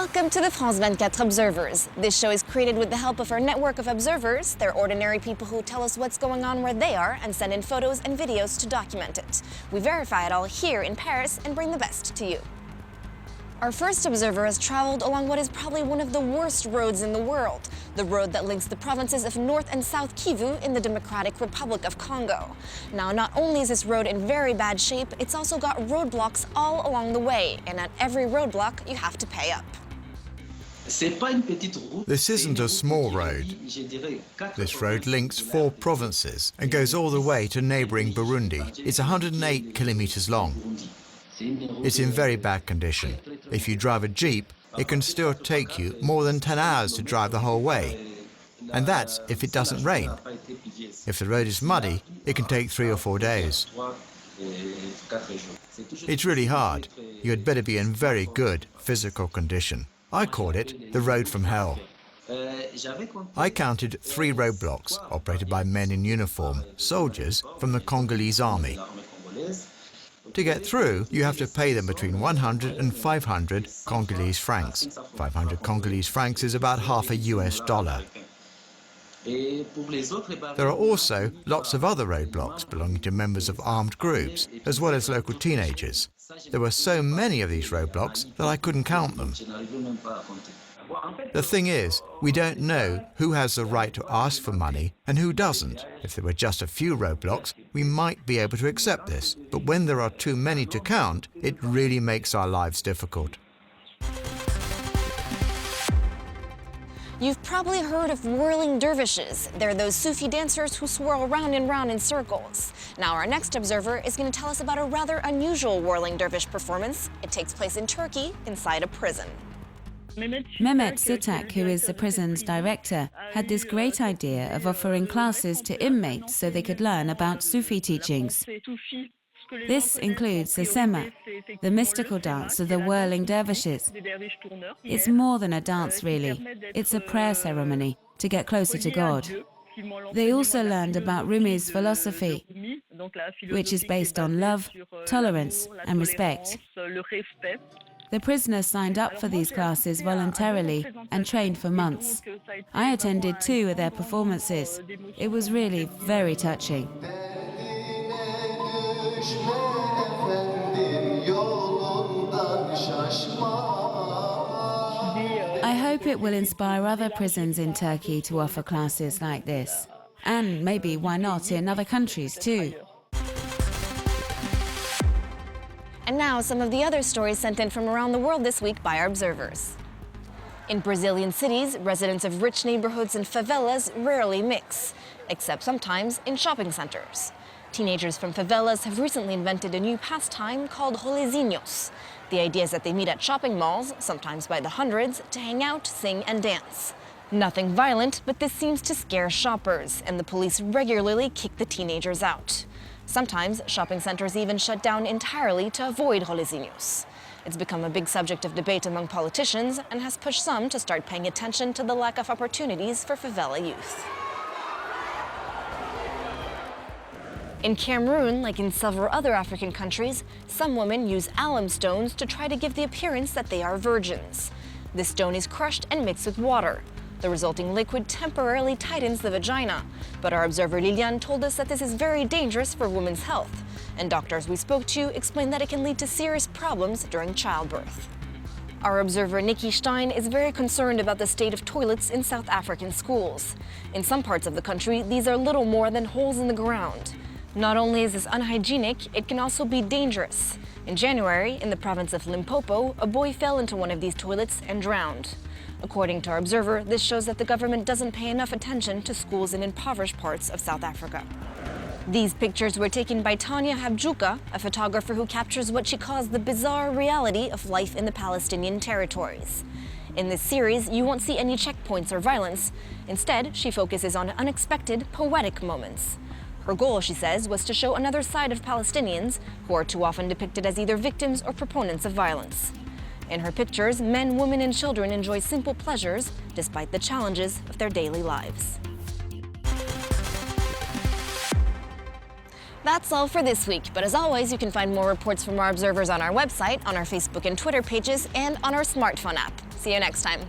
Welcome to the France 24 Observers. This show is created with the help of our network of observers. They're ordinary people who tell us what's going on where they are and send in photos and videos to document it. We verify it all here in Paris and bring the best to you. Our first observer has traveled along what is probably one of the worst roads in the world, the road that links the provinces of North and South Kivu in the Democratic Republic of Congo. Now, not only is this road in very bad shape, it's also got roadblocks all along the way, and at every roadblock, you have to pay up. This isn't a small road. This road links 4 provinces and goes all the way to neighbouring Burundi. It's 108 kilometres long. It's in very bad condition. If you drive a Jeep, it can still take you more than 10 hours to drive the whole way. And that's if it doesn't rain. If the road is muddy, it can take 3 or 4 days. It's really hard. You had better be in very good physical condition. I called it the road from hell. I counted 3 roadblocks operated by men in uniform, soldiers from the Congolese army. To get through, you have to pay them between 100 and 500 Congolese francs. 500 Congolese francs is about half a US dollar. There are also lots of other roadblocks belonging to members of armed groups, as well as local teenagers. There were so many of these roadblocks that I couldn't count them. The thing is, we don't know who has the right to ask for money and who doesn't. If there were just a few roadblocks, we might be able to accept this. But when there are too many to count, it really makes our lives difficult. You've probably heard of whirling dervishes. They're those Sufi dancers who swirl round and round in circles. Now, our next observer is going to tell us about a rather unusual whirling dervish performance. It takes place in Turkey, inside a prison. Mehmet Sutak, who is the prison's director, had this great idea of offering classes to inmates so they could learn about Sufi teachings. This includes the Sema, the mystical dance of the whirling dervishes. It's more than a dance, really. It's a prayer ceremony to get closer to God. They also learned about Rumi's philosophy, which is based on love, tolerance, and respect. The prisoners signed up for these classes voluntarily and trained for months. I attended 2 of their performances. It was really very touching. I hope it will inspire other prisons in Turkey to offer classes like this. And maybe, why not, in other countries too. And now, some of the other stories sent in from around the world this week by our observers. In Brazilian cities, residents of rich neighborhoods and favelas rarely mix, except sometimes in shopping centers. Teenagers from favelas have recently invented a new pastime called rolezinhos. The idea is that they meet at shopping malls, sometimes by the hundreds, to hang out, sing, and dance. Nothing violent, but this seems to scare shoppers, and the police regularly kick the teenagers out. Sometimes, shopping centers even shut down entirely to avoid rolezinhos. It's become a big subject of debate among politicians and has pushed some to start paying attention to the lack of opportunities for favela youth. In Cameroon, like in several other African countries, some women use alum stones to try to give the appearance that they are virgins. This stone is crushed and mixed with water. The resulting liquid temporarily tightens the vagina, but our observer Liliane told us that this is very dangerous for women's health, and doctors we spoke to explained that it can lead to serious problems during childbirth. Our observer Nikki Stein is very concerned about the state of toilets in South African schools. In some parts of the country, these are little more than holes in the ground. Not only is this unhygienic, it can also be dangerous. In January, in the province of Limpopo, a boy fell into one of these toilets and drowned. According to our observer, this shows that the government doesn't pay enough attention to schools in impoverished parts of South Africa. These pictures were taken by Tanya Habjuka, a photographer who captures what she calls the bizarre reality of life in the Palestinian territories. In this series, you won't see any checkpoints or violence. Instead, she focuses on unexpected, poetic moments. Her goal, she says, was to show another side of Palestinians who are too often depicted as either victims or proponents of violence. In her pictures, men, women, and children enjoy simple pleasures despite the challenges of their daily lives. That's all for this week, but as always, you can find more reports from our observers on our website, on our Facebook and Twitter pages, and on our smartphone app. See you next time.